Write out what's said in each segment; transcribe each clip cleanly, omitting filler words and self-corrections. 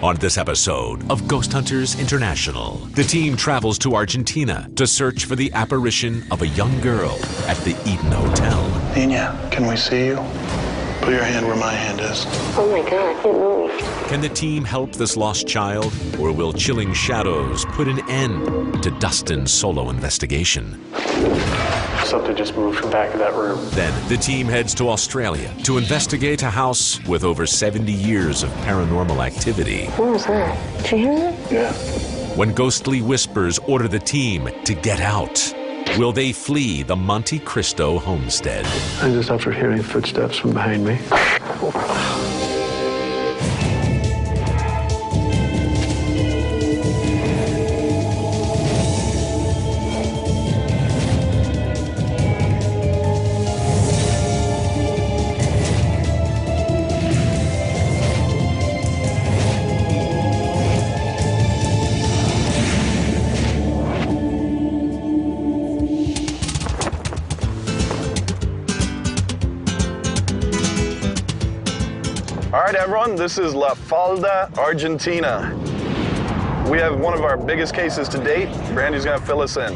On this episode of Ghost Hunters International, the team travels to Argentina to search for the apparition of a young girl at the Eden Hotel. Nina, can we see you? Put your hand where my hand is. Oh my God, it moved. Can the team help this lost child, or will chilling shadows put an end to Dustin's solo investigation? Something just moved from back of that room. Then the team heads to Australia to investigate a house with over 70 years of paranormal activity. What was that? Did you hear that? Yeah. When ghostly whispers order the team to get out, will they flee the Monte Cristo homestead? And just after hearing footsteps from behind me. All right, everyone, this is La Falda, Argentina. We have one of our biggest cases to date. Brandy's gonna fill us in.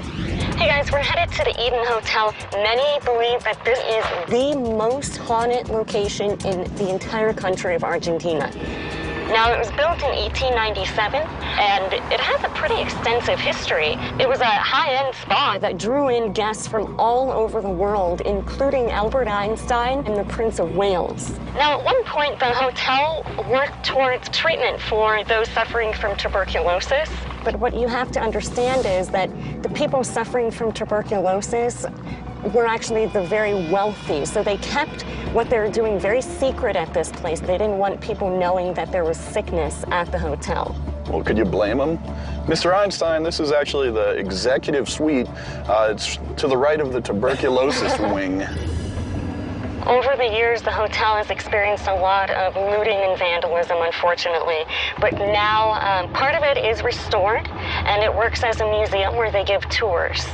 Hey guys, we're headed to the Eden Hotel. Many believe that this is the most haunted location in the entire country of Argentina. Now, it was built in 1897, and it has a pretty extensive history. It was a high-end spa that drew in guests from all over the world, including Albert Einstein and the Prince of Wales. Now, at one point, the hotel worked towards treatment for those suffering from tuberculosis. But what you have to understand is that the people suffering from tuberculosis were actually the very wealthy, so they kept what they were doing very secret at this place. They didn't want people knowing that there was sickness at the hotel. Well, could you blame them? Mr. Einstein, this is actually the executive suite. It's to the right of the tuberculosis wing. Over the years, the hotel has experienced a lot of looting and vandalism, unfortunately. But now, part of it is restored, and it works as a museum where they give tours.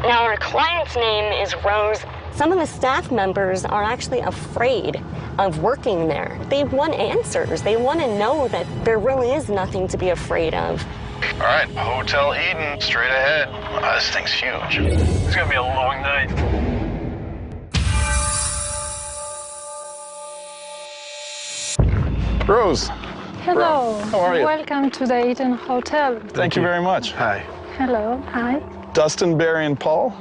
Now, our client's name is Rose. Some of the staff members are actually afraid of working there. They want answers. They want to know that there really is nothing to be afraid of. All right, Hotel Eden, straight ahead. Wow, this thing's huge. It's gonna be a long night. Rose. Hello. How are you? Welcome to the Eden Hotel. Thank you very much. Hi. Hello. Hi. Dustin, Barry, and Paul.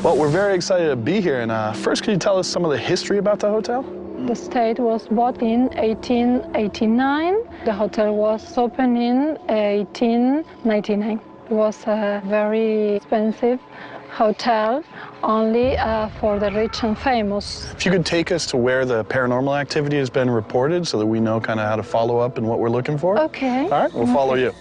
Well, we're very excited to be here. And first, could you tell us some of the history about the hotel? The estate was bought in 1889. The hotel was opened in 1899. It was a very expensive hotel, only for the rich and famous. If you could take us to where the paranormal activity has been reported so that we know kind of how to follow up and what we're looking for. Okay. All right, we'll follow you.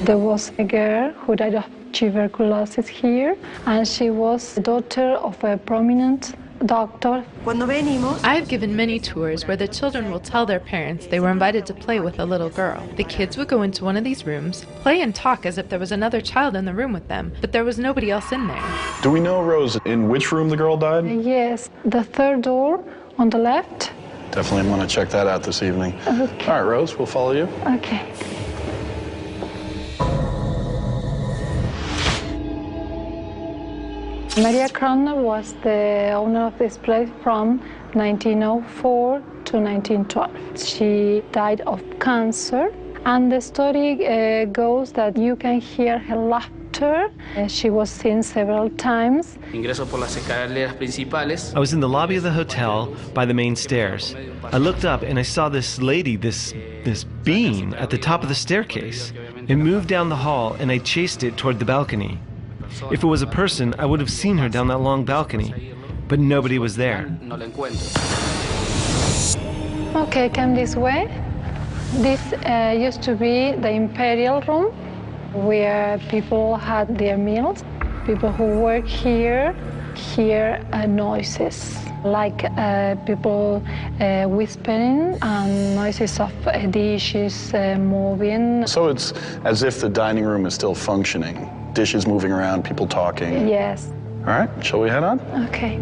There was a girl who died of tuberculosis here, and she was the daughter of a prominent doctor. I've given many tours where the children will tell their parents they were invited to play with a little girl. The kids would go into one of these rooms, play and talk as if there was another child in the room with them, but there was nobody else in there. Do we know, Rose, in which room the girl died? Yes, the third door on the left. Definitely want to check that out this evening. Okay. All right, Rose, we'll follow you. Okay. Maria Kroner was the owner of this place from 1904 to 1912. She died of cancer, and the story goes that you can hear her laughter. She was seen several times. I was in the lobby of the hotel by the main stairs. I looked up and I saw this lady, this being at the top of the staircase. It moved down the hall and I chased it toward the balcony. If it was a person, I would have seen her down that long balcony, but nobody was there. Okay, come this way. This used to be the imperial room, where people had their meals. People who work here hear noises, like people whispering and noises of dishes moving. So it's as if the dining room is still functioning. Dishes moving around, people talking. Yes. All right, shall we head on? Okay.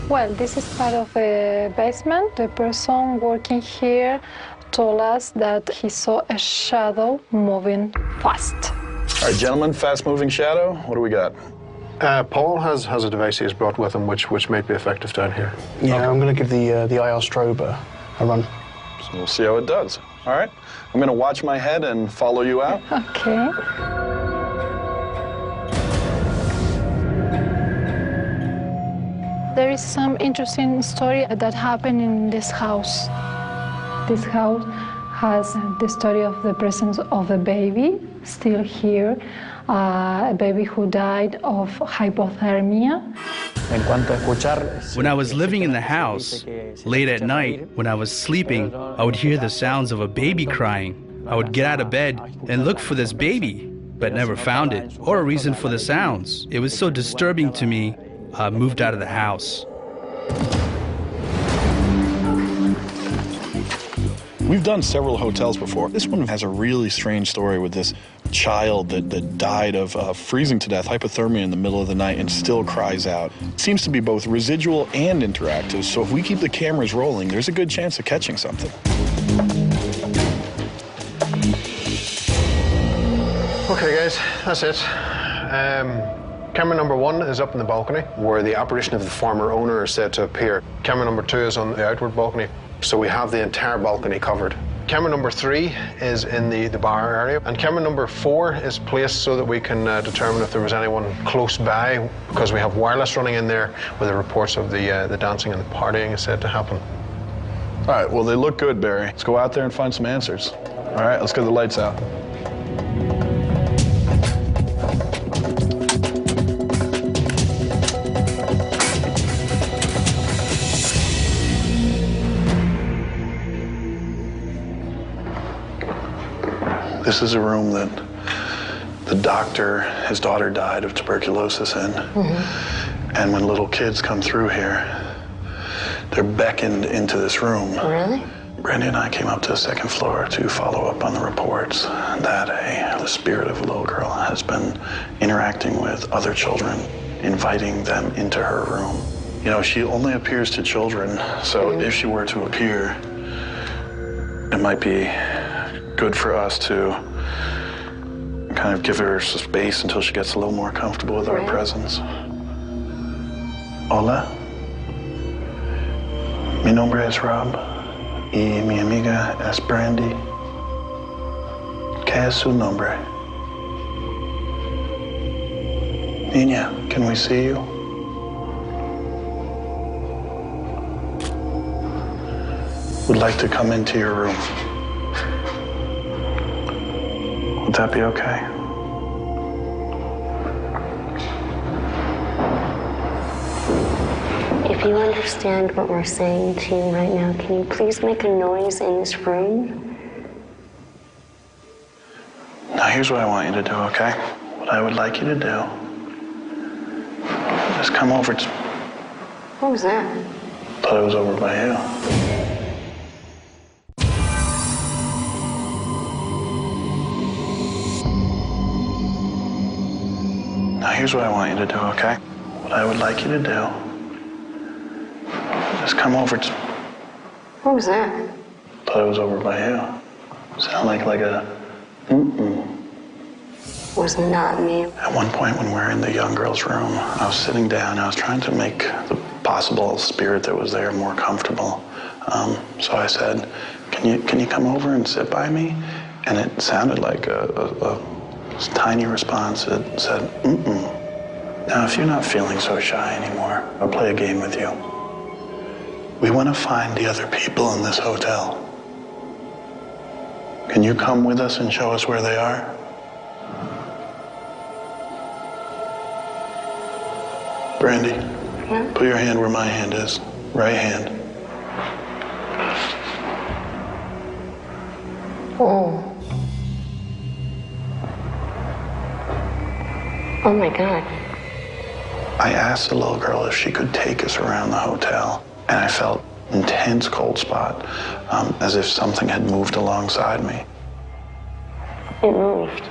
Well, this is part of a basement. The person working here told us that he saw a shadow moving fast. All right, gentlemen, fast-moving shadow. What do we got? Paul has a device he has brought with him which might be effective down here. Yeah, okay. I'm going to give the IR strobe a run. So we'll see how it does. All right, I'm going to watch my head and follow you out. Okay. There is some interesting story that happened in this house. This house has the story of the presence of a baby still here, a baby who died of hypothermia. When I was living in the house, late at night, when I was sleeping, I would hear the sounds of a baby crying. I would get out of bed and look for this baby, but never found it, or a reason for the sounds. It was so disturbing to me, I moved out of the house. We've done several hotels before. This one has a really strange story with this child that died of freezing to death, hypothermia in the middle of the night, and still cries out. It seems to be both residual and interactive, so if we keep the cameras rolling, there's a good chance of catching something. Okay, guys, that's it. Camera number 1 is up in the balcony, where the apparition of the former owner is said to appear. Camera number 2 is on the outward balcony, so we have the entire balcony covered. Camera number 3 is in the bar area, and camera number 4 is placed so that we can determine if there was anyone close by, because we have wireless running in there with the reports of the dancing and the partying is said to happen. All right, well, they look good, Barry. Let's go out there and find some answers. All right, let's get the lights out. This is a room that the doctor, his daughter died of tuberculosis in. Mm-hmm. And when little kids come through here, they're beckoned into this room. Really? Brandy and I came up to the second floor to follow up on the reports that the spirit of a little girl has been interacting with other children, inviting them into her room. You know, she only appears to children, so if she were to appear, it might be good for us to kind of give her space until she gets a little more comfortable with our presence. Hola. Mi nombre es Rob y mi amiga es Brandy. ¿Qué es su nombre? Niña, can we see you? Would like to come into your room. Would that be okay? If you understand what we're saying to you right now, can you please make a noise in this room? Now here's what I want you to do, okay? What I would like you to do is come over to... What was that? Thought it was over by you. Now here's what I want you to do, okay? What I would like you to do is come over to... What was that? Thought it was over by you. Sound like a mm-mm. Was not me. At one point when we were in the young girl's room, I was sitting down, I was trying to make the possible spirit that was there more comfortable. So I said, can you come over and sit by me? And it sounded like a tiny response that said, mm-mm. Now, if you're not feeling so shy anymore, I'll play a game with you. We want to find the other people in this hotel. Can you come with us and show us where they are? Brandy, Yeah? put your hand where my hand is. Right hand. Oh. Oh my God. I asked the little girl if she could take us around the hotel, and I felt intense cold spot, as if something had moved alongside me. It moved.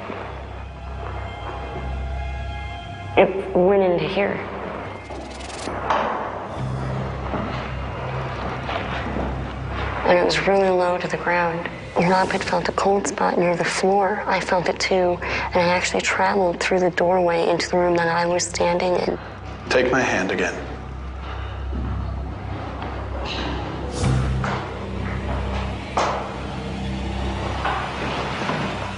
It went into here. and it was really low to the ground. Your knob felt a cold spot near the floor. I felt it too, and I actually traveled through the doorway into the room that I was standing in. Take my hand again.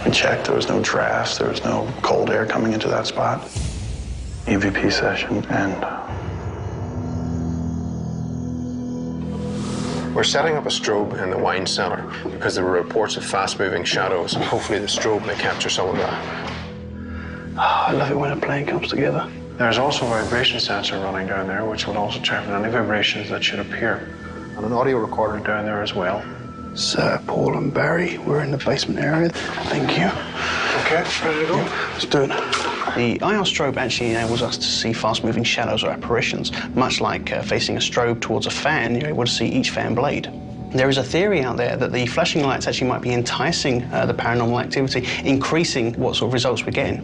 We checked, there was no drafts, there was no cold air coming into that spot. EVP session, and We're setting up a strobe in the wine cellar because there were reports of fast-moving shadows. Hopefully the strobe may capture some of that. Oh, I love it when a plan comes together. There's also a vibration sensor running down there, which will also check for any vibrations that should appear. And an audio recorder down there as well. Sir Paul and Barry, we're in the basement area. Thank you. Okay, ready to go? Yeah, let's do it. The IR strobe actually enables us to see fast-moving shadows or apparitions. Much like facing a strobe towards a fan, you're able to see each fan blade. There is a theory out there that the flashing lights actually might be enticing the paranormal activity, increasing what sort of results we're getting.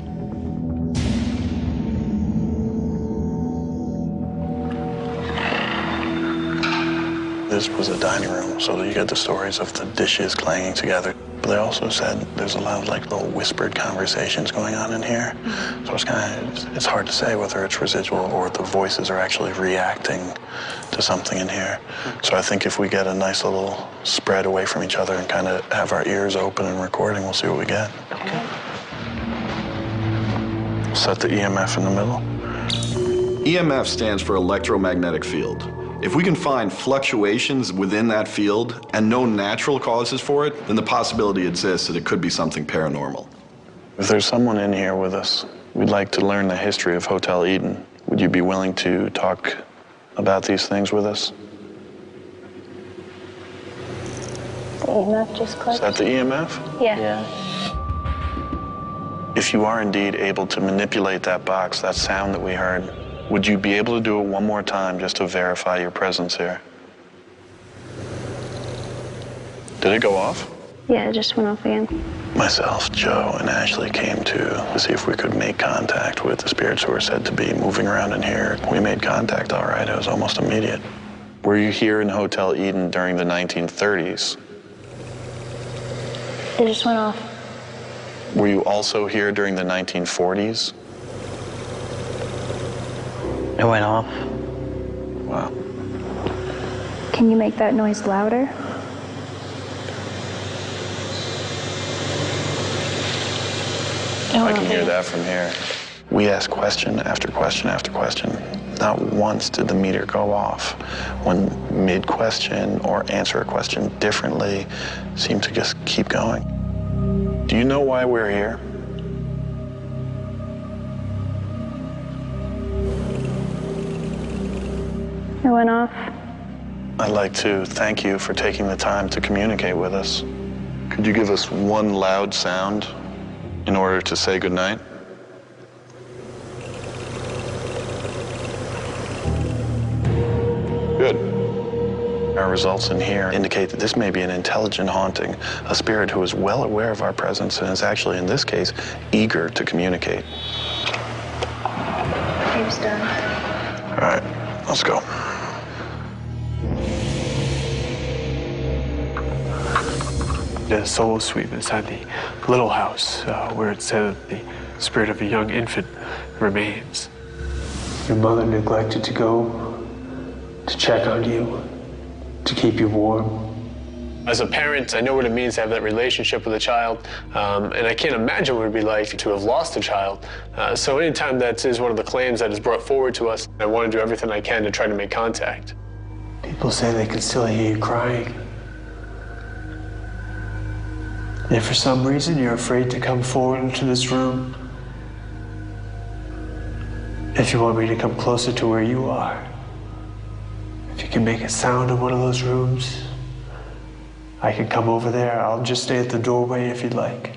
this was a dining room, so you get the stories of the dishes clanging together. But they also said there's a lot of like little whispered conversations going on in here. So it's hard to say whether it's residual or the voices are actually reacting to something in here. So I think if we get a nice little spread away from each other and kind of have our ears open and recording, we'll see what we get. Okay. Set the EMF in the middle. EMF stands for electromagnetic field. If we can find fluctuations within that field and no natural causes for it, then the possibility exists that it could be something paranormal. If there's someone in here with us, we'd like to learn the history of Hotel Eden. Would you be willing to talk about these things with us? The EMF just clicked. Is that the EMF? Yeah. If you are indeed able to manipulate that box, that sound that we heard, would you be able to do it one more time just to verify your presence here? Did it go off? Yeah, it just went off again. Myself, Joe, and Ashley came to see if we could make contact with the spirits who were said to be moving around in here. We made contact, all right. It was almost immediate. Were you here in Hotel Eden during the 1930s? It just went off. Were you also here during the 1940s? It went off. Wow. Can you make that noise louder? I can hear that from here. We asked question after question after question. Not once did the meter go off. When mid-question or answer a question differently, seemed to just keep going. Do you know why we're here? It went off. I'd like to thank you for taking the time to communicate with us. Could you give us one loud sound in order to say goodnight? Good. Our results in here indicate that this may be an intelligent haunting, a spirit who is well aware of our presence and is actually, in this case, eager to communicate. Game's done. All right, let's go. The soul suite inside the little house where it said that the spirit of a young infant remains. Your mother neglected to go to check on you, to keep you warm. As a parent, I know what it means to have that relationship with a child, and I can't imagine what it would be like to have lost a child. So anytime that is one of the claims that is brought forward to us, I want to do everything I can to try to make contact. People say they can still hear you crying. If for some reason you're afraid to come forward into this room, if you want me to come closer to where you are, if you can make a sound in one of those rooms, I can come over there. I'll just stay at the doorway if you'd like.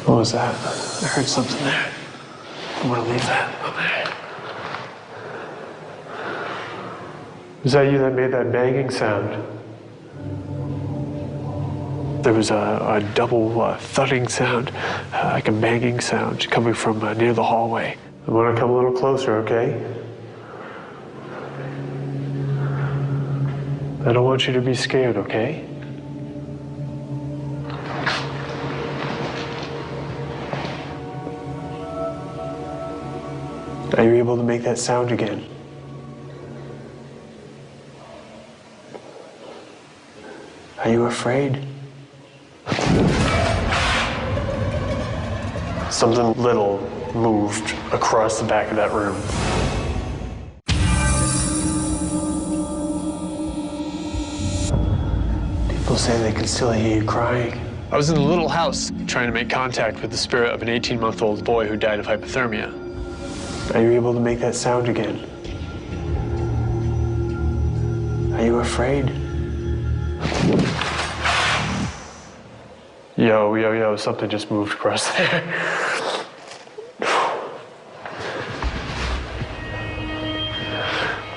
What was that? I heard something there. I'm gonna leave that over there. Was that you that made that banging sound? There was a double thudding sound, like a banging sound coming from near the hallway. I want to come a little closer, okay? I don't want you to be scared, okay? Are you able to make that sound again? Are you afraid? Something little moved across the back of that room. People say they can still hear you crying. I was in a little house trying to make contact with the spirit of an 18-month-old boy who died of hypothermia. Are you able to make that sound again? Are you afraid? Yo, something just moved across there.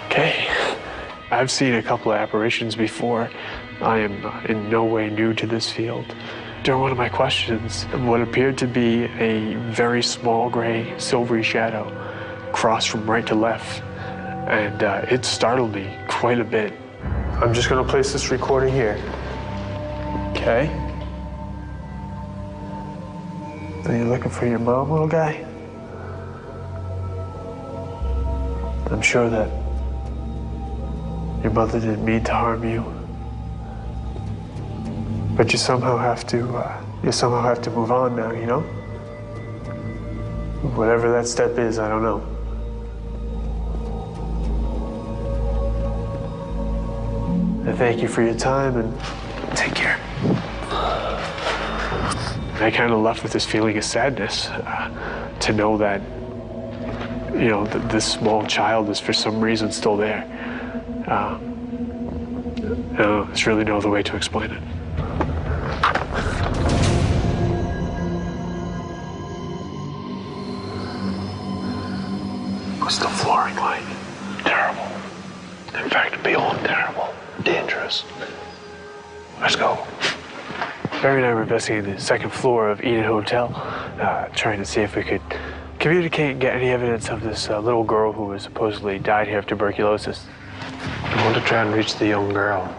Okay. I've seen a couple of apparitions before. I am in no way new to this field. During one of my questions, what appeared to be a very small gray, silvery shadow crossed from right to left, and it startled me quite a bit. I'm just gonna place this recording here. Okay? Are you looking for your mom, little guy? I'm sure that your mother didn't mean to harm you, but you somehow have to move on now, you know? Whatever that step is, I don't know. I thank you for your time and take care. I kind of left with this feeling of sadness to know that, you know, this small child is for some reason still there. There's really no other way to explain it. What's the flooring like? Terrible. In fact, beyond terrible. Dangerous. Let's go. Barry and I were investigating the second floor of Eden Hotel, trying to see if we could communicate and get any evidence of this little girl who was supposedly died here of tuberculosis. I want to try and reach the young girl.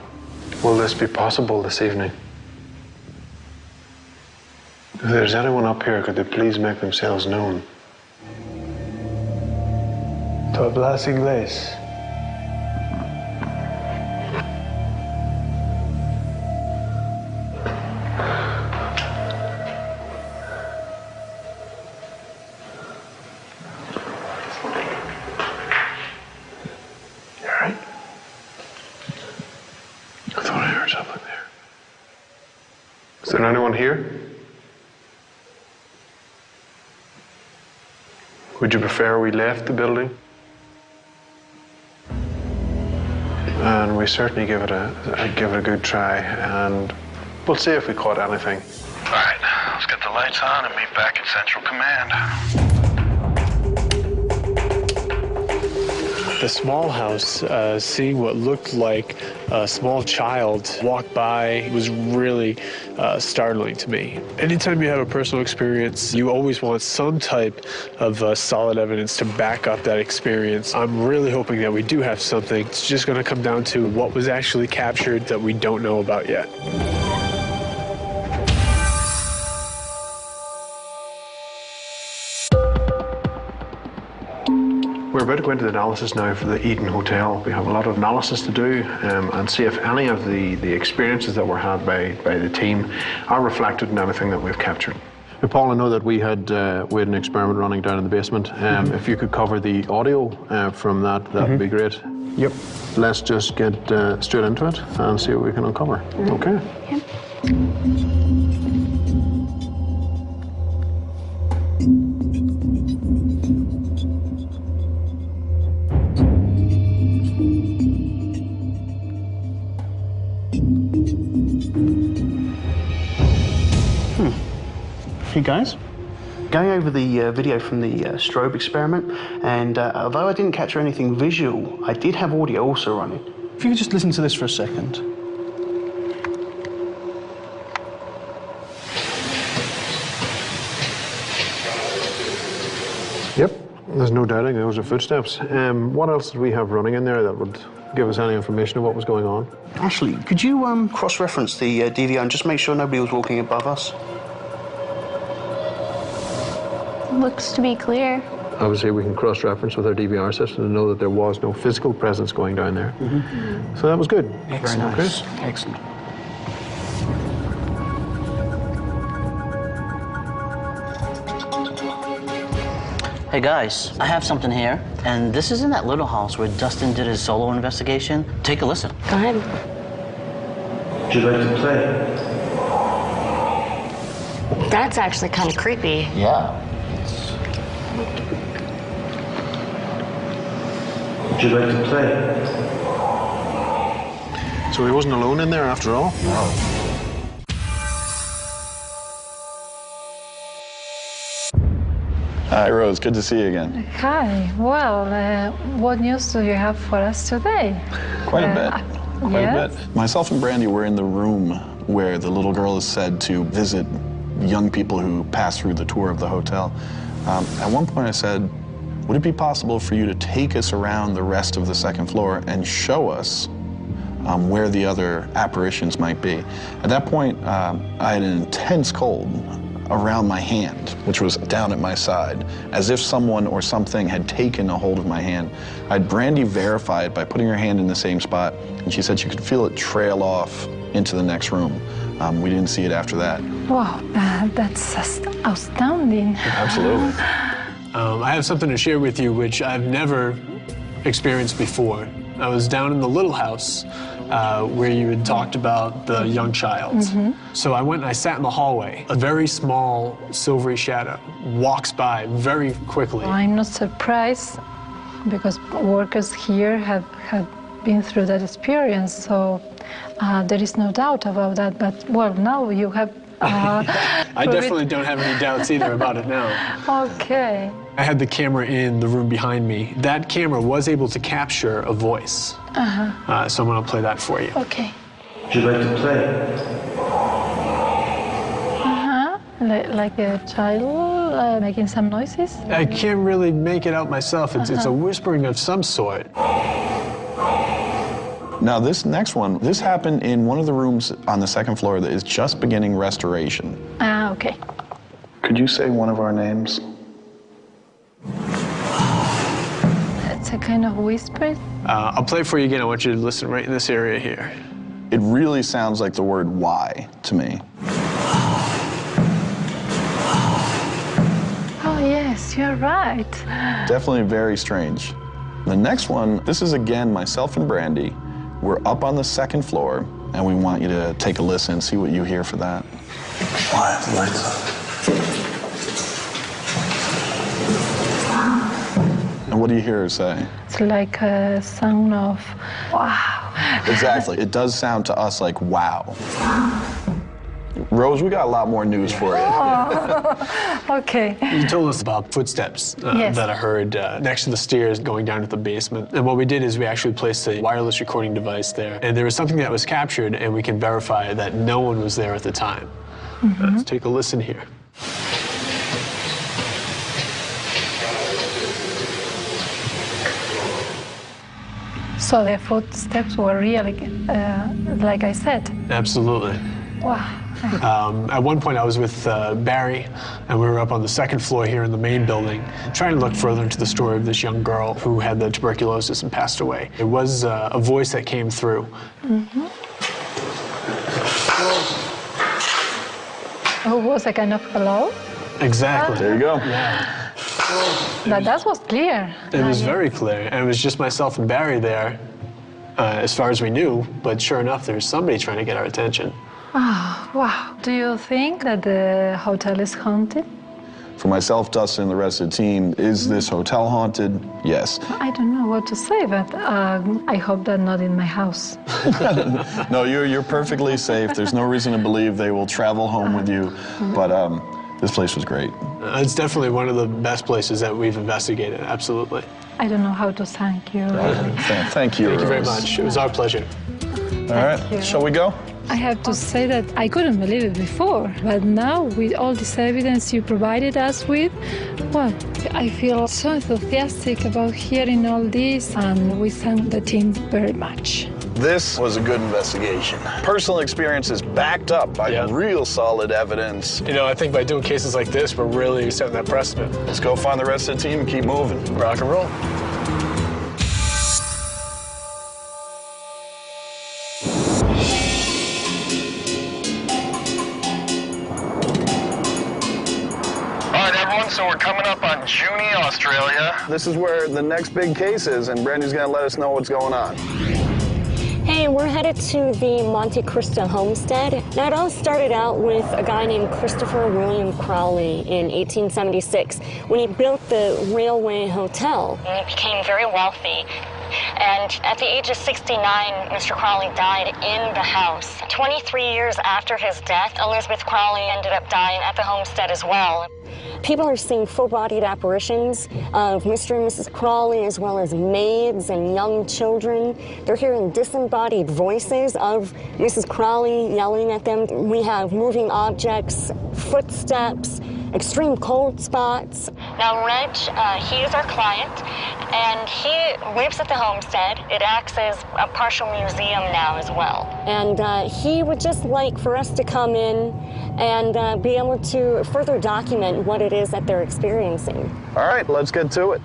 Will this be possible this evening? If there's anyone up here, could they please make themselves known? To hablas inglés. Is there anyone here? Would you prefer we left the building? And we certainly give it a good try, and we'll see if we caught anything. All right, let's get the lights on and meet back at Central Command. The small house, seeing what looked like a small child walk by was really startling to me. Anytime you have a personal experience, you always want some type of solid evidence to back up that experience. I'm really hoping that we do have something. It's just going to come down to what was actually captured that we don't know about yet. We're about to go into the analysis now for the Eden Hotel. We have a lot of analysis to do and see if any of the experiences that were had by the team are reflected in anything that we've captured. Paul, I know that we had an experiment running down in the basement. If you could cover the audio from that would be great. Yep. Let's just get straight into it and see what we can uncover. Okay. Yep. Hey guys, going over the video from the strobe experiment, and although I didn't capture anything visual, I did have audio also running. If you could just listen to this for a second. Yep. There's no doubting those are footsteps. What else did we have running in there that would give us any information of what was going on? Ashley, could you cross-reference the DVR and just make sure nobody was walking above us? Looks to be clear. Obviously, we can cross-reference with our DVR system to know that there was no physical presence going down there. So that was good. Excellent. Chris? Excellent. Hey guys, I have something here, and this is in that little house where Dustin did his solo investigation. Take a listen. Go ahead. Would you like to play? That's actually kind of creepy. Yeah. Would you like to play? So he wasn't alone in there after all? No. Hi, Rose. Good to see you again. Hi. Well, what news do you have for us today? Quite a bit. Quite yes? a bit. Myself and Brandy were in the room where the little girl is said to visit young people who pass through the tour of the hotel. At one point I said, would it be possible for you to take us around the rest of the second floor and show us where the other apparitions might be? At that point, I had an intense cold around my hand, which was down at my side, as if someone or something had taken a hold of my hand. I had Brandy verify it by putting her hand in the same spot, and she said she could feel it trail off into the next room. We didn't see it after that. Wow, that's astounding. Absolutely. I have something to share with you which I've never experienced before. I was down in the little house where you had talked about the young child. So I went and I sat in the hallway. A very small silvery shadow walks by very quickly. I'm not surprised because workers here have been through that experience, so there is no doubt about that. But, well, now you have... I definitely don't have any doubts either about it now. Okay. I had the camera in the room behind me. That camera was able to capture a voice. So I'm going to play that for you. Okay. Would you like to play? Like a child making some noises? I can't really make it out myself. It's a whispering of some sort. Now this next one, this happened in one of the rooms on the second floor that is just beginning restoration. Okay. Could you say one of our names? It's a kind of whisper. I'll play it for you again. I want you to listen right in this area here. It really sounds like the word "why" to me. Oh, yes, you're right. Definitely very strange. The next one, this is again myself and Brandy. We're up on the second floor, and we want you to take a listen and see what you hear for that. Why have the lights on? And what do you hear her say? It's like a sound of wow. Exactly. It does sound to us like wow. Rose, we got a lot more news for you. Oh, okay. You told us about footsteps Yes. that I heard next to the stairs going down to the basement. And what we did is we actually placed a wireless recording device there. And there was something that was captured, and we can verify that no one was there at the time. Let's take a listen here. So the footsteps were really, like I said. Absolutely. Wow. At one point, I was with Barry, and we were up on the second floor here in the main building, trying to look further into the story of this young girl who had the tuberculosis and passed away. It was a voice that came through. Oh, was a kind of hello? Exactly. There you go. Yeah. That was clear. It was very clear, and it was just myself and Barry there, as far as we knew, but sure enough, there was somebody trying to get our attention. Oh, wow. Do you think that the hotel is haunted? For myself, Dustin, and the rest of the team, is this hotel haunted? Yes. I don't know what to say, but I hope that not in my house. No, you're perfectly safe. There's no reason to believe they will travel home with you, but this place was great. It's definitely one of the best places that we've investigated, absolutely. I don't know how to thank you. Thank you, Thank you very Rose. much. It was our pleasure. All right, you. shall we go? I have to say that I couldn't believe it before, but now with all this evidence you provided us with, well, I feel so enthusiastic about hearing all this, and we thank the team very much. This was a good investigation. Personal experiences backed up by real solid evidence. You know, I think by doing cases like this, we're really setting that precedent. Let's go find the rest of the team and keep moving. Rock and roll. So we're coming up on Junie, Australia. This is where the next big case is, and Brandy's gonna let us know what's going on. Hey, we're headed to the MONTE CRISTO homestead. Now, it all started out with a guy named Christopher William Crowley in 1876 when he built the Railway Hotel. And he became very wealthy. And at the age of 69, Mr. Crowley died in the house. 23 years after his death, Elizabeth Crowley ended up dying at the homestead as well. People are seeing full-bodied apparitions of Mr. and Mrs. Crowley, as well as maids and young children. They're hearing disembodied voices of Mrs. Crowley yelling at them. We have moving objects, footsteps, extreme cold spots. Now, Reg, he is our client, and he lives at the homestead. It acts as a partial museum now as well. And he would just like for us to come in and be able to further document what it is that they're experiencing. All right, let's get to it.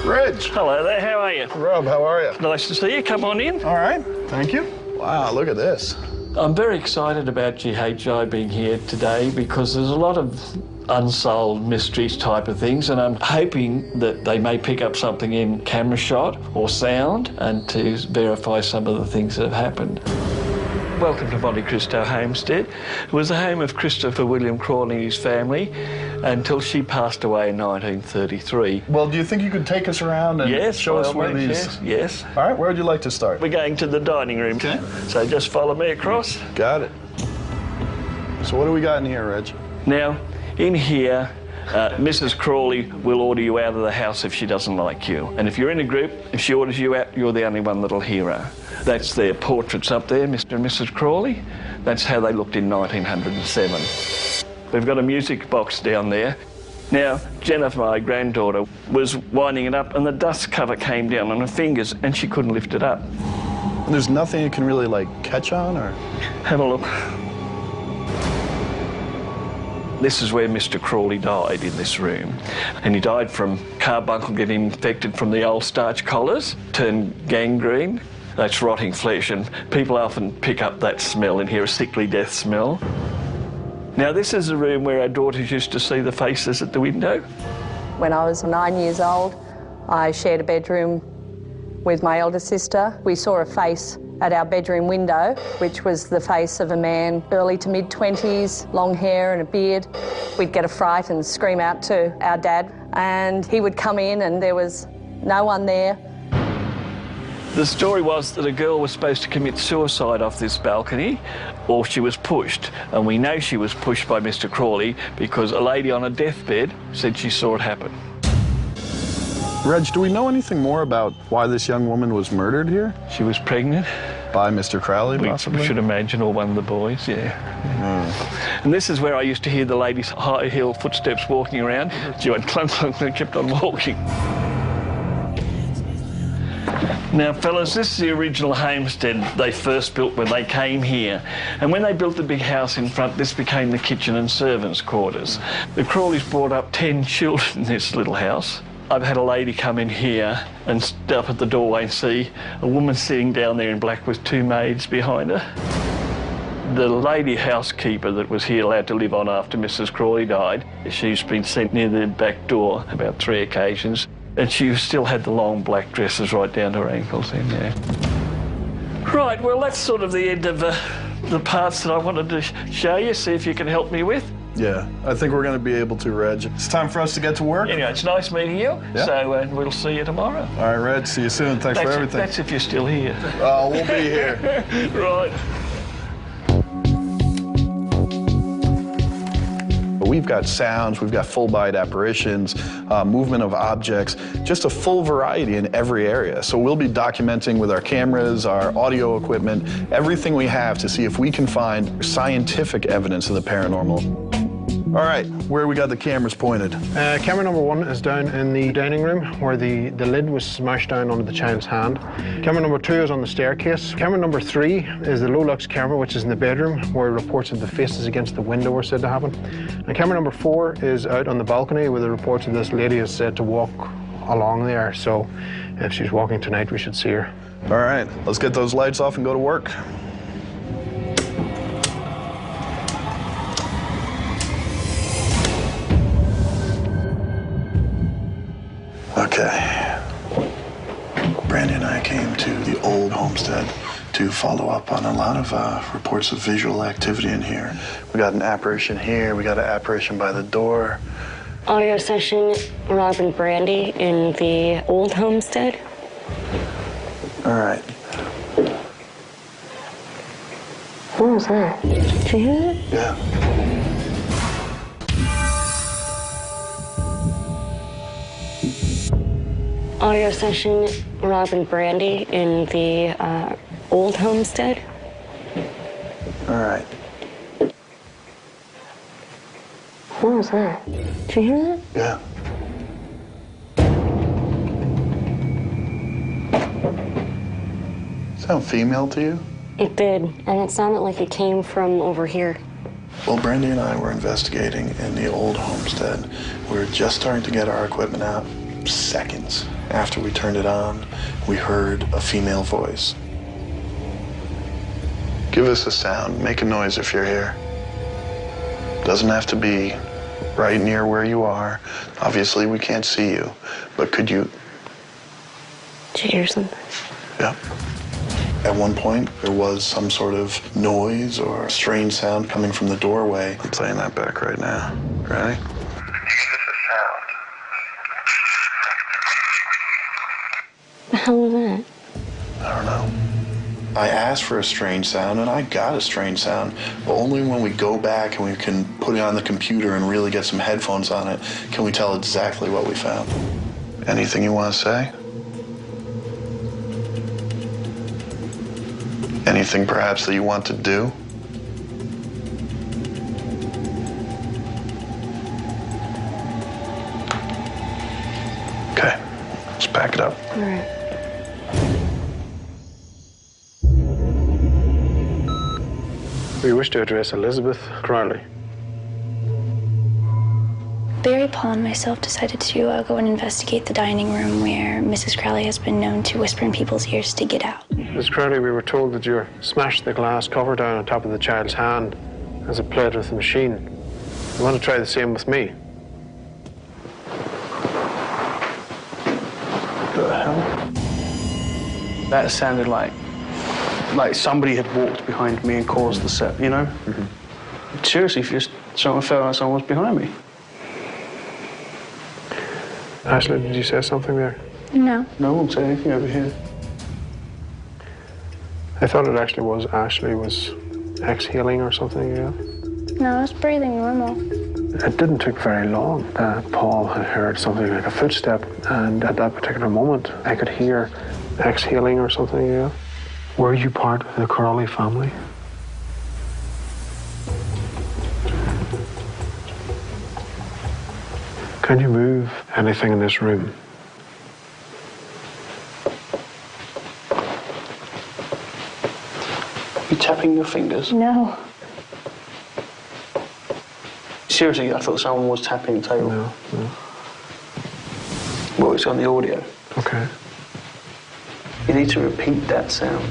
Reg. Hello there, how are you? Rob, how are you? Nice to see you, come on in. All right, thank you. Wow, look at this. I'm very excited about GHI being here today because there's a lot of unsolved mysteries type of things, and I'm hoping that they may pick up something in camera shot or sound and to verify some of the things that have happened. Welcome to Monte Cristo Homestead. It was the home of Christopher William Crowley and his family until she passed away in 1933. Well, do you think you could take us around and show us where these... Yes. All right, where would you like to start? We're going to the dining room. Okay. So just follow me across. Got it. So what do we got in here, Reg? Now, in here, Mrs. Crowley will order you out of the house if she doesn't like you. And if you're in a group, if she orders you out, you're the only one that'll hear her. That's their portraits up there, Mr. and Mrs. Crowley. That's how they looked in 1907. We've got a music box down there. Now, Jennifer, my granddaughter, was winding it up and the dust cover came down on her fingers and she couldn't lift it up. There's nothing you can really, like, catch on, or? Have a look. This is where Mr. Crowley died, in this room. And he died from carbuncle getting infected from the old starch collars, turned gangrene. That's rotting flesh, and people often pick up that smell and hear a sickly death smell. Now, this is a room where our daughters used to see the faces at the window. When I was 9 years old, I shared a bedroom with my elder sister. We saw a face at our bedroom window, which was the face of a man, early to mid-20s, long hair and a beard. We'd get a fright and scream out to our dad, and he would come in and there was no one there. The story was that a girl was supposed to commit suicide off this balcony, or she was pushed. And we know she was pushed by Mr. Crowley because a lady on a deathbed said she saw it happen. Reg, do we know anything more about why this young woman was murdered here? She was pregnant. By Mr. Crowley, possibly? We should imagine, or one of the boys, yeah. And this is where I used to hear the lady's high heel footsteps walking around. She went clunk, clunk, and kept on walking. Now, fellas, this is the original homestead they first built when they came here. And when they built the big house in front, this became the kitchen and servants' quarters. The Crawleys brought up 10 children in this little house. I've had a lady come in here and stop at the doorway and see a woman sitting down there in black with 2 maids behind her. The lady housekeeper that was here allowed to live on after Mrs. Crowley died, she's been sent near the back door about 3 occasions. And she still had the long black dresses right down to her ankles in there. Right, well, that's sort of the end of the parts that I wanted to show you, see if you can help me with. Yeah, I think we're going to be able to, Reg. It's time for us to get to work. Anyway, it's nice meeting you, so we'll see you tomorrow. All right, Reg, see you soon. Thanks for everything. That's if you're still here. Oh, we'll be here. Right. We've got sounds, we've got full-bodied apparitions, movement of objects, just a full variety in every area. So we'll be documenting with our cameras, our audio equipment, everything we have to see if we can find scientific evidence of the paranormal. All right, where we got the cameras pointed? Camera number 1 is down in the dining room where the lid was smashed down onto the child's hand. Camera number 2 is on the staircase. Camera number 3 is the low-lux camera, which is in the bedroom where reports of the faces against the window were said to happen. And camera number 4 is out on the balcony where the reports of this lady is said to walk along there. So if she's walking tonight, we should see her. All right, let's get those lights off and go to work. Okay. Brandy and I came to the old homestead to follow up on a lot of reports of visual activity in here. We got an apparition here, we got an apparition by the door. Audio session, Rob and Brandy in the old homestead. All right. What was that? Did you hear that? Yeah. Audio session, Rob and Brandy in the old homestead. All right. What was that? Did you hear that? Yeah. Sound female to you? It did, and it sounded like it came from over here. Well, Brandy and I were investigating in the old homestead. We were just starting to get our equipment out. Seconds after we turned it on, we heard a female voice. Give us a sound. Make a noise if you're here. Doesn't have to be right near where you are. Obviously, we can't see you, but could you? Did you hear something? Yeah. At one point, there was some sort of noise or strange sound coming from the doorway. I'm playing that back right now. Ready? The hell was that? I don't know. I asked for a strange sound, and I got a strange sound, but only when we go back and we can put it on the computer and really get some headphones on it can we tell exactly what we found. Anything you want to say? Anything perhaps that you want to do? Okay, let's pack it up. All right. We wish to address Elizabeth Crowley. Barry, Paul, and myself decided to go and investigate the dining room where Mrs. Crowley has been known to whisper in people's ears to get out. Miss Crowley, we were told that you smashed the glass cover down on top of the child's hand as it played with the machine. You want to try the same with me? What the hell? That sounded like somebody had walked behind me and caused the set, you know? Mm-hmm. Seriously, someone felt like someone was behind me. Ashley, did you say something there? No. No one said anything over here. I thought it actually was Ashley was exhaling or something, yeah? No, I was breathing normal. It didn't take very long that Paul had heard something like a footstep, and at that particular moment, I could hear exhaling or something, yeah? Were you part of the Crowley family? Can you move anything in this room? You tapping your fingers? No. Seriously, I thought someone was tapping the table. No. Well, it's on the audio. Okay. You need to repeat that sound.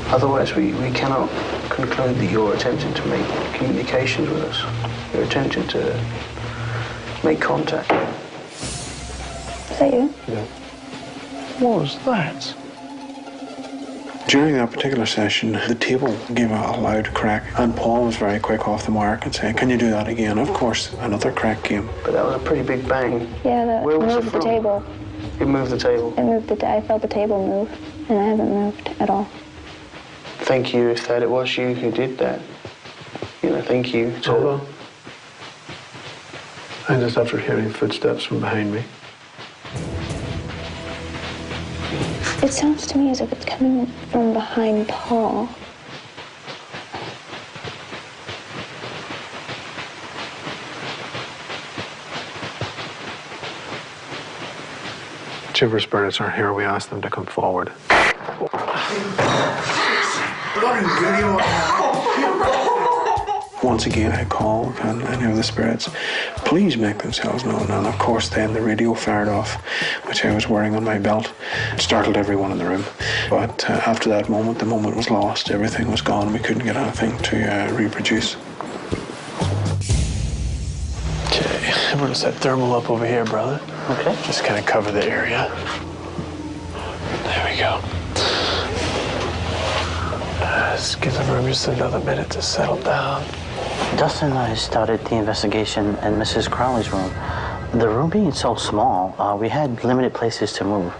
Otherwise, we cannot conclude that you're attempting to make communications with us. You're attempting to make contact. Is that you? Yeah. What was that? During that particular session, the table gave a loud crack, and Paul was very quick off the mark and saying, "Can you do that again?" Of course, another crack came. But that was a pretty big bang. Yeah, that moved the table. It moved the table? It moved I felt the table move, and I haven't moved at all. Thank you if that it was you who did that. You know, thank you to... Hold on. And just after hearing footsteps from behind me. It sounds to me as if it's coming from behind Paul. Whichever spirits are here, we ask them to come forward. Once again, I call on any of the spirits, please make themselves known. And of course, then the radio fired off, which I was wearing on my belt. It startled everyone in the room. But after that moment, the moment was lost. Everything was gone. We couldn't get anything to reproduce. Okay, I'm going to set thermal up over here, brother. Okay. Just kind of cover the area. There we go. Let's give the room just another minute to settle down. Dustin and I started the investigation in Mrs. Crowley's room. The room being so small, we had limited places to move.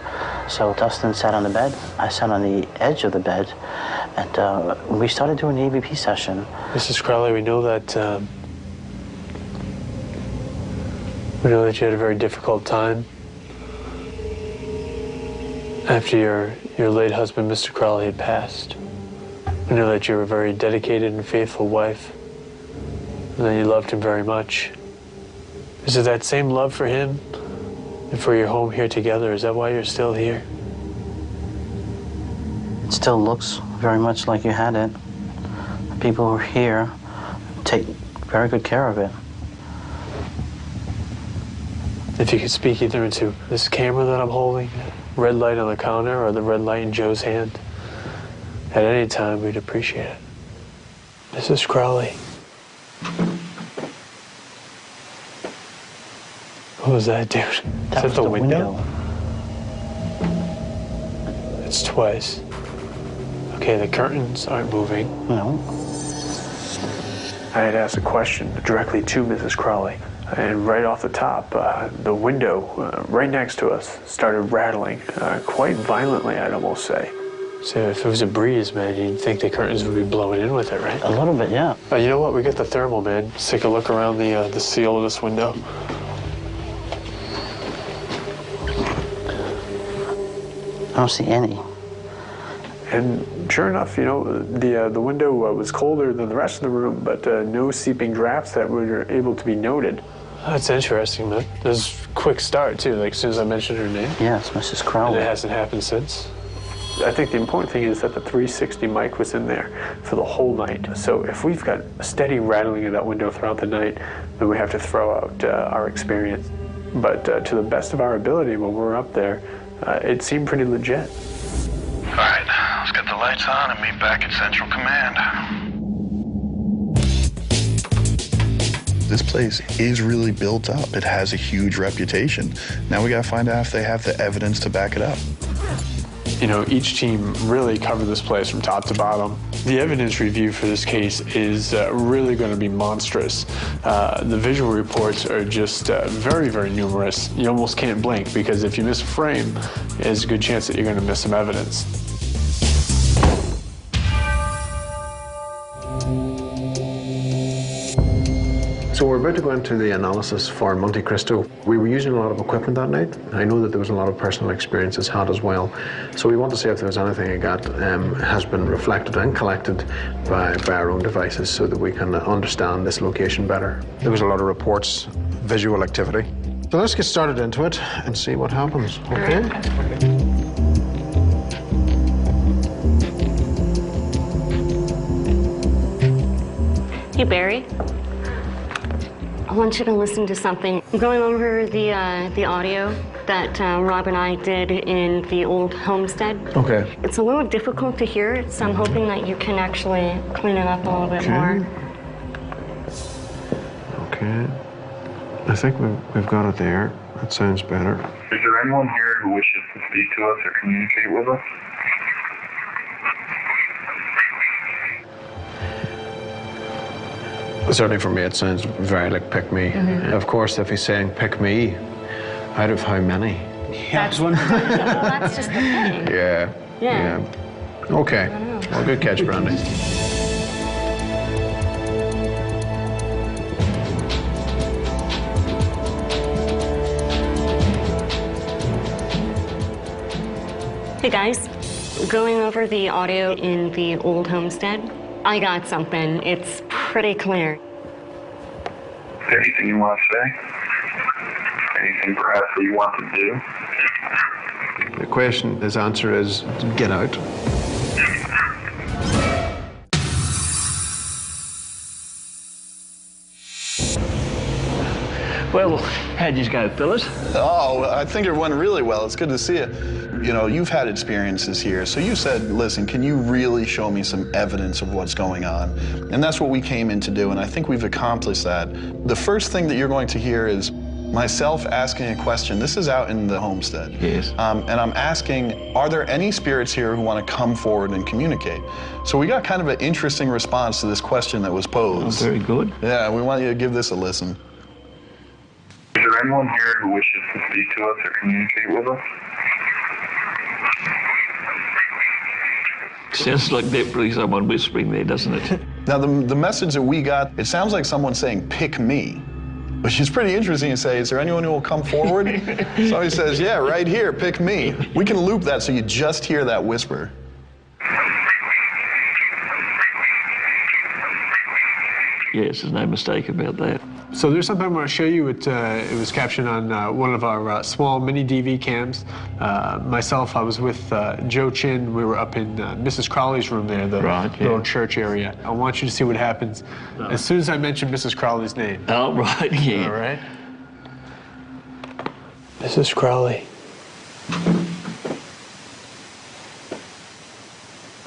So Dustin sat on the bed, I sat on the edge of the bed, and we started doing the EVP session. Mrs. Crowley, we know that you had a very difficult time after your late husband, Mr. Crowley, had passed. We know that you were a very dedicated and faithful wife, and that you loved him very much. Is it that same love for him and for your home here together? Is that why you're still here? It still looks very much like you had it. The people who are here take very good care of it. If you could speak either into this camera that I'm holding, red light on the counter, or the red light in Joe's hand, at any time, we'd appreciate it. Mrs. Crowley. What was that, dude? Is that the window? It's twice. Okay, the curtains aren't moving. No. I had asked a question directly to Mrs. Crowley, and right off the top, the window right next to us started rattling quite violently, I'd almost say. So if it was a breeze, man, you'd think the curtains would be blowing in with it, right? A little bit, yeah. You know what? We got the thermal, man. Let's take a look around the seal of this window. I don't see any. And sure enough, you know, the window was colder than the rest of the room, but no seeping drafts that were able to be noted. That's interesting, man. This is a quick start, too, like as soon as I mentioned her name. Yes, Mrs. Crowley. And it hasn't happened since. I think the important thing is that the 360 mic was in there for the whole night. So if we've got a steady rattling of that window throughout the night, then we have to throw out our experience. But to the best of our ability when we're up there, it seemed pretty legit. All right, let's get the lights on and meet back at Central Command. This place is really built up. It has a huge reputation. Now we gotta find out if they have the evidence to back it up. You know, each team really covered this place from top to bottom. The evidence review for this case is really going to be monstrous. The visual reports are just very, very numerous. You almost can't blink because if you miss a frame, there's a good chance that you're going to miss some evidence. So we're about to go into the analysis for Monte Cristo. We were using a lot of equipment that night. I know that there was a lot of personal experiences had as well. So we want to see if there was anything I got has been reflected and collected by our own devices so that we can understand this location better. There was a lot of reports, visual activity. So let's get started into it and see what happens, okay? Hey, Barry. I want you to listen to something. I'm going over the audio that Rob and I did in the old homestead. Okay. It's a little difficult to hear it, so I'm hoping that you can actually clean it up a little bit more. Okay. I think we've got it there. That sounds better. Is there anyone here who wishes to speak to us or communicate with us? Certainly for me, it sounds very like pick me. Mm-hmm. Of course, if he's saying pick me, out of how many? That's one. That's just the thing. Yeah. Okay. Well, good catch, Brandy. guys, going over the audio in the old homestead, I got something. It's pretty clear. Anything you want to say? Anything perhaps that you want to do? The question, his answer is, get out. Well, how'd you go, Phyllis? Oh, I think it went really well. It's good to see you. You know, you've had experiences here, so you said, listen, can you really show me some evidence of what's going on? And that's what we came in to do, and I think we've accomplished that. The first thing that you're going to hear is myself asking a question. This is out in the homestead. Yes. And I'm asking, are there any spirits here who want to come forward and communicate? So we got kind of an interesting response to this question that was posed. Oh, very good. Yeah, we want you to give this a listen. Is there anyone here who wishes to speak to us or communicate with us? Sounds like definitely someone whispering there, doesn't it? Now, the message that we got, it sounds like someone saying, pick me, which is pretty interesting to say, is there anyone who will come forward? Somebody says, yeah, right here, pick me. We can loop that so you just hear that whisper. Yes, there's no mistake about that. So there's something I want to show you. It was captured on one of our small mini DV cams. Myself, I was with Joe Chin. We were up in Mrs. Crowley's room there, the little church area. I want you to see what happens as soon as I mention Mrs. Crowley's name. Oh, right, yeah. All right. Mrs. Crowley.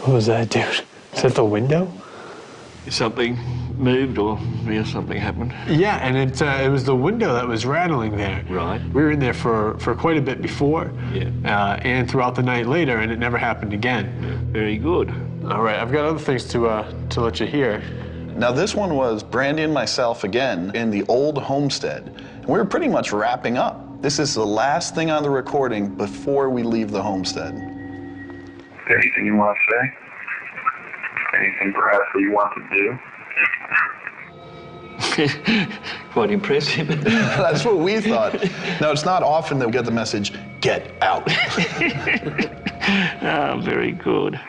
What was that, dude? Is that the window? Something moved or something happened? Yeah, and it was the window that was rattling there. Right. We were in there for quite a bit before, yeah. And throughout the night later, and it never happened again. Yeah, very good. All right, I've got other things to let you hear. Now this one was Brandy and myself again in the old homestead. And we were pretty much wrapping up. This is the last thing on the recording before we leave the homestead. Anything you want to say? Anything perhaps that you want to do? Quite impressive. That's what we thought. Now, it's not often that we get the message, get out. Ah, very good.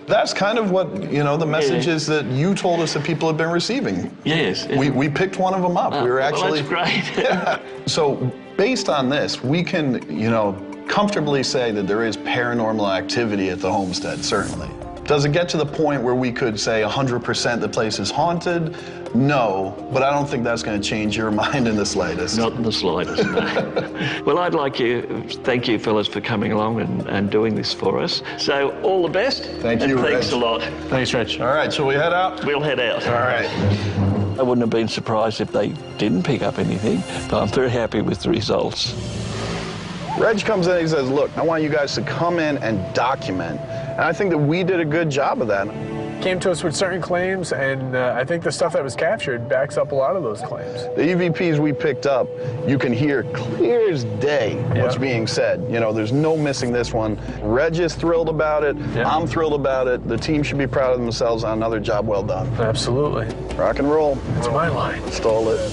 That's kind of what, you know, the messages that you told us that people have been receiving. Yes. We picked one of them up. We were actually... Well, that's great. Yeah. So, based on this, we can, you know, comfortably say that there is paranormal activity at the homestead, certainly. Does it get to the point where we could say 100% the place is haunted? No, but I don't think that's going to change your mind in the slightest. Not in the slightest, no. Well, I'd like to thank you fellas for coming along and doing this for us. So, all the best. Thank you, and thanks Reg. a lot. Thanks, Rich. All right, shall we head out? We'll head out. All right. I wouldn't have been surprised if they didn't pick up anything, but I'm very happy with the results. Reg comes in and he says, look, I want you guys to come in and document. And I think that we did a good job of that. Came to us with certain claims, and I think the stuff that was captured backs up a lot of those claims. The EVPs we picked up, you can hear clear as day what's being said. You know, there's no missing this one. Reg is thrilled about it. Yep. I'm thrilled about it. The team should be proud of themselves on another job well done. Absolutely. Rock and roll. That's my line. Stole it.